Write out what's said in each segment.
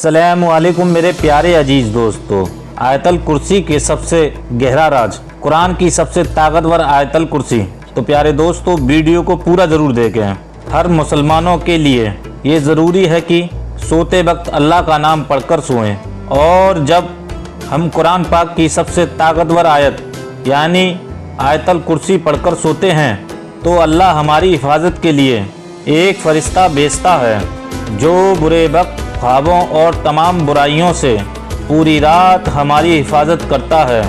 अस्सलामु अलैकुम मेरे प्यारे अजीज दोस्तों। आयतल कुर्सी के सबसे गहरा राज, कुरान की सबसे ताकतवर आयतल कुर्सी। तो प्यारे दोस्तों, वीडियो को पूरा ज़रूर देखें। हर मुसलमानों के लिए ये ज़रूरी है कि सोते वक्त अल्लाह का नाम पढ़कर सोएं। और जब हम कुरान पाक की सबसे ताकतवर आयत यानी आयतल कुर्सी पढ़कर सोते हैं तो अल्लाह हमारी हिफाजत के लिए एक फ़रिश्ता भेजता है जो बुरे वक्त, ख्वाबों और तमाम बुराइयों से पूरी रात हमारी हिफाजत करता है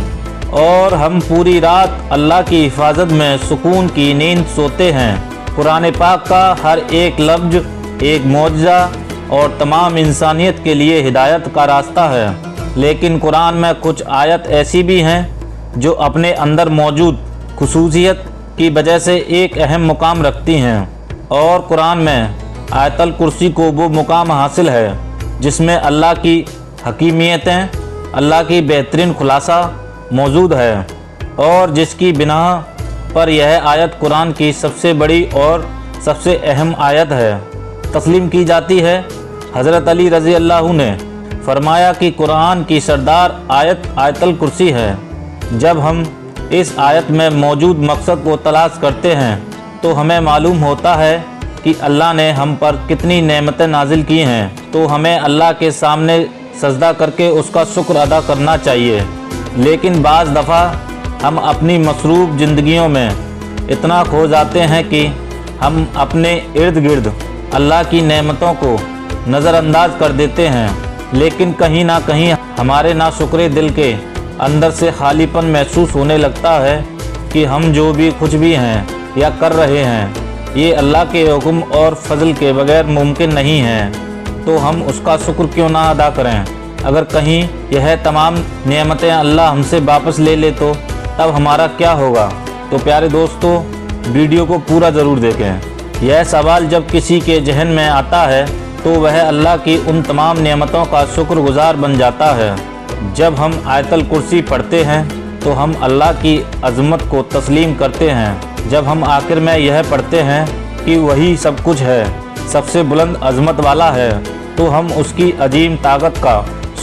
और हम पूरी रात अल्लाह की हिफाजत में सुकून की नींद सोते हैं। कुरान पाक का हर एक लफ्ज़ एक मौजज़ा और तमाम इंसानियत के लिए हिदायत का रास्ता है। लेकिन कुरान में कुछ आयत ऐसी भी हैं जो अपने अंदर मौजूद खुसूसियत की वजह से एक अहम मुकाम रखती हैं। और कुरान में आयतल कुर्सी को वो मुकाम हासिल है जिसमें अल्लाह की हकीमियतें, अल्लाह की बेहतरीन खुलासा मौजूद है और जिसकी बिना पर यह आयत कुरान की सबसे बड़ी और सबसे अहम आयत है तस्लीम की जाती है। हज़रत अली रज़ी अल्लाह ने फरमाया कि कुरान की सरदार आयत आयतल कुर्सी है। जब हम इस आयत में मौजूद मकसद को तलाश करते हैं तो हमें मालूम होता है कि अल्लाह ने हम पर कितनी नेमतें नाजिल की हैं। तो हमें अल्लाह के सामने सजदा करके उसका शुक्र अदा करना चाहिए। लेकिन बाज़ दफ़ा हम अपनी मसरूफ़ ज़िंदगियों में इतना खो जाते हैं कि हम अपने इर्द गिर्द अल्लाह की नेमतों को नज़रअंदाज कर देते हैं। लेकिन कहीं ना कहीं हमारे नाशुक्रे दिल के अंदर से खालीपन महसूस होने लगता है कि हम जो भी कुछ भी हैं या कर रहे हैं ये अल्लाह के हुक्म और फजल के बगैर मुमकिन नहीं है। तो हम उसका शुक्र क्यों ना अदा करें? अगर कहीं यह तमाम नेमतें अल्लाह हमसे वापस ले ले तो तब हमारा क्या होगा? तो प्यारे दोस्तों, वीडियो को पूरा ज़रूर देखें। यह सवाल जब किसी के जहन में आता है तो वह अल्लाह की उन तमाम नेमतों का शुक्रगुजार बन जाता है। जब हम आयतल कुर्सी पढ़ते हैं तो हम अल्लाह की अज़मत को तस्लीम करते हैं। जब हम आखिर में यह पढ़ते हैं कि वही सब कुछ है, सबसे बुलंद अज़मत वाला है, तो हम उसकी अजीम ताकत का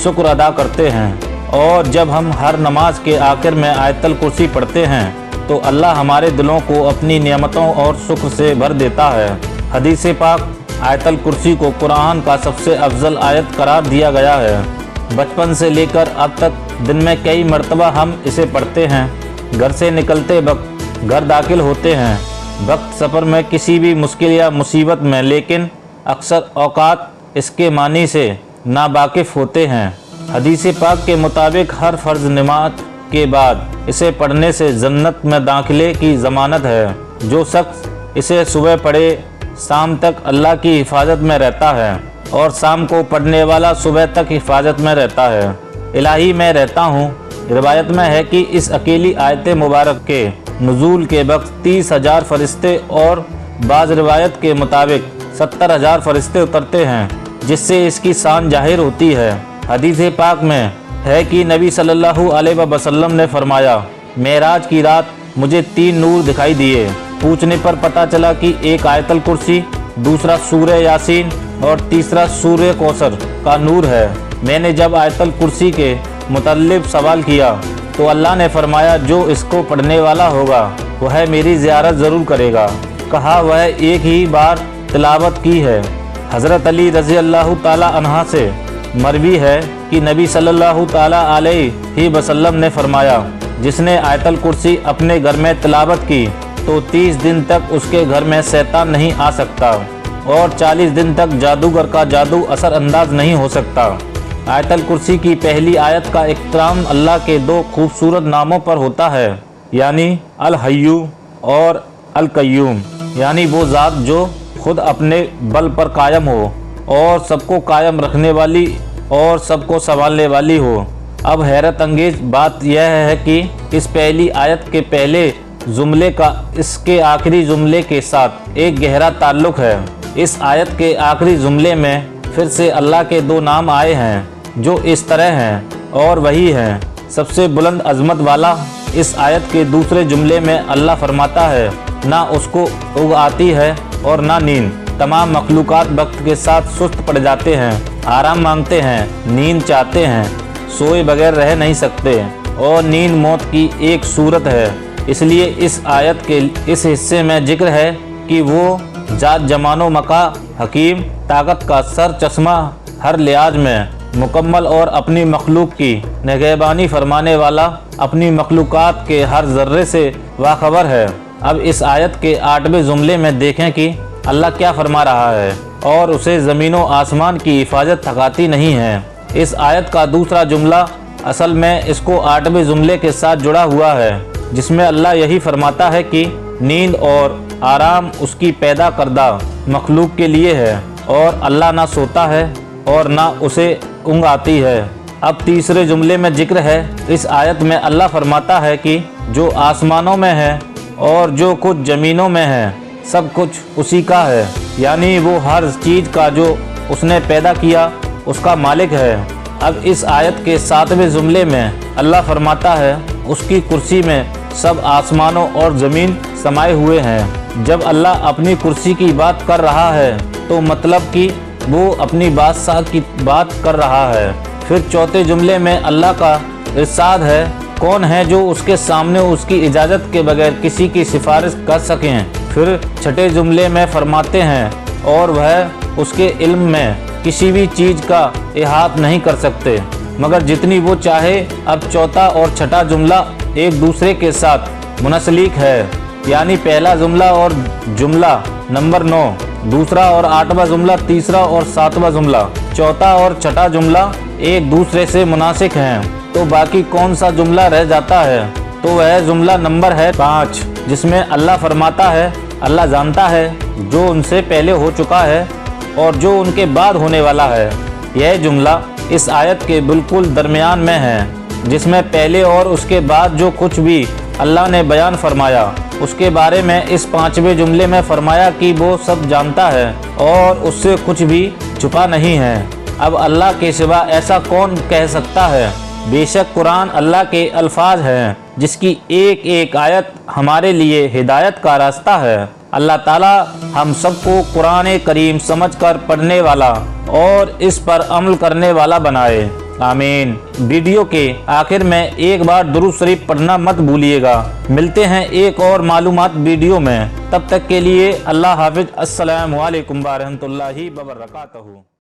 शुक्र अदा करते हैं। और जब हम हर नमाज के आखिर में आयतल कुर्सी पढ़ते हैं तो अल्लाह हमारे दिलों को अपनी नेमतों और शुक्र से भर देता है। हदीस पाक आयतल कुर्सी को कुरान का सबसे अफजल आयत करार दिया गया है। बचपन से लेकर अब तक दिन में कई मरतबा हम इसे पढ़ते हैं। घर से निकलते वक्त, घर दाखिल होते हैं वक्त, सफ़र में, किसी भी मुश्किल या मुसीबत में, लेकिन अक्सर औकात इसके मानी से नावाकिफ़ होते हैं। हदीस पाक के मुताबिक हर फ़र्ज़ नमाज के बाद इसे पढ़ने से जन्नत में दाखिले की ज़मानत है। जो शख्स इसे सुबह पढ़े शाम तक अल्लाह की हिफाजत में रहता है और शाम को पढ़ने वाला सुबह तक हिफाजत में रहता है। इलाही मैं रहता हूँ। रिवायत में है कि इस अकेली आयत मुबारक के नुज़ूल के वक्त 30,000 फरिश्ते और बाज़ रिवायत के मुताबिक 70,000 फरिश्ते उतरते हैं, जिससे इसकी शान जाहिर होती है। हदीस पाक में है कि नबी सल्लल्लाहु अलैहि वसल्लम ने फरमाया, मेराज की रात मुझे 3 नूर दिखाई दिए। पूछने पर पता चला कि एक आयतल कुर्सी, दूसरा सूरह यासीन और तीसरा सूरह कौसर का नूर है। मैंने जब आयतल कुर्सी के मुतल्लिब सवाल किया तो अल्लाह ने फरमाया, जो इसको पढ़ने वाला होगा वह मेरी ज़ियारत ज़रूर करेगा। कहा वह एक ही बार तिलावत की है। हज़रत अली रज़ी अल्लाह ताला अन्हा से मरवी है कि नबी सल्लल्लाहु ताला अलैहि वसल्लम ने फरमाया, जिसने आयतल कुर्सी अपने घर में तिलावत की तो 30 दिन तक उसके घर में शैतान नहीं आ सकता और 40 दिन तक जादूगर का जादू असर अंदाज नहीं हो सकता। आयतल कुर्सी की पहली आयत का इख्तिताम अल्लाह के 2 खूबसूरत नामों पर होता है, यानी अल हय्यू और अल कय्यूम, यानी वो ज़ात जो खुद अपने बल पर कायम हो और सबको कायम रखने वाली और सबको संभालने वाली हो। अब हैरत अंगेज़ बात यह है कि इस पहली आयत के पहले जुमले का इसके आखिरी जुमले के साथ एक गहरा ताल्लुक़ है। इस आयत के आखिरी जुमले में फिर से अल्लाह के 2 नाम आए हैं जो इस तरह हैं और वही हैं सबसे बुलंद अज़मत वाला। इस आयत के दूसरे जुमले में अल्लाह फरमाता है, ना उसको ऊँघ आती है और ना नींद, तमाम मखलूकात वक्त के साथ सुस्त पड़ जाते हैं, आराम मांगते हैं, नींद चाहते हैं, सोए बगैर रह नहीं सकते और नींद मौत की एक सूरत है। इसलिए इस आयत के इस हिस्से में जिक्र है कि वो जात जमानो मका हकीम, ताकत का सर चश्मा, हर लिहाज में मुकम्मल और अपनी मखलूक की निगहबानी फरमाने वाला, अपनी मखलूकात के हर ज़र्रे से बाखबर है। अब इस आयत के 8वें जुमले में देखें कि अल्लाह क्या फरमा रहा है और उसे ज़मीन व आसमान की हिफाजत थकाती नहीं है। इस आयत का दूसरा जुमला असल में इसको 8वें जुमले के साथ जुड़ा हुआ है, जिसमें अल्लाह यही फरमाता है कि नींद और आराम उसकी पैदा करदा मखलूक के लिए है और अल्लाह ना सोता है और ना उसे ऊँघ आती है। अब तीसरे जुमले में जिक्र है, इस आयत में अल्लाह फरमाता है कि जो आसमानों में है और जो कुछ ज़मीनों में है सब कुछ उसी का है, यानी वो हर चीज़ का जो उसने पैदा किया उसका मालिक है। अब इस आयत के 7वें जुमले में अल्लाह फरमाता है उसकी कुर्सी में सब आसमानों और ज़मीन समाये हुए हैं। जब अल्लाह अपनी कुर्सी की बात कर रहा है तो मतलब कि वो अपनी बादशाह की बात कर रहा है। फिर चौथे जुमले में अल्लाह का इरशाद है, कौन है जो उसके सामने उसकी इजाज़त के बगैर किसी की सिफारिश कर सकें। फिर छठे जुमले में फरमाते हैं और वह उसके इल्म में किसी भी चीज़ का इहात नहीं कर सकते मगर जितनी वो चाहे। अब चौथा और छठा जुमला एक दूसरे के साथ मुनसलिक है, यानी पहला जुमला और जुमला नंबर 9, दूसरा और 8वां जुमला, तीसरा और 7वां जुमला, चौथा और छठा जुमला एक दूसरे से मुनासिक हैं। तो बाकी कौन सा जुमला रह जाता है, तो वह जुमला नंबर है 5, जिसमें अल्लाह फरमाता है अल्लाह जानता है जो उनसे पहले हो चुका है और जो उनके बाद होने वाला है। यह जुमला इस आयत के बिल्कुल दरमियान में है, जिसमें पहले और उसके बाद जो कुछ भी अल्लाह ने बयान फरमाया उसके बारे में इस 5वें जुमले में फरमाया कि वो सब जानता है और उससे कुछ भी छुपा नहीं है। अब अल्लाह के सिवा ऐसा कौन कह सकता है। बेशक कुरान अल्लाह के अल्फाज हैं, जिसकी एक एक आयत हमारे लिए हिदायत का रास्ता है। अल्लाह ताला हम सबको कुरान करीम समझकर पढ़ने वाला और इस पर अमल करने वाला बनाए, आमीन। वीडियो के आखिर में एक बार दुरूद शरीफ पढ़ना मत भूलिएगा। मिलते हैं एक और मालूमात वीडियो में, तब तक के लिए अल्लाह हाफिज। अस्सलामु अलैकुम व रहमतुल्लाहि व बरकातहू।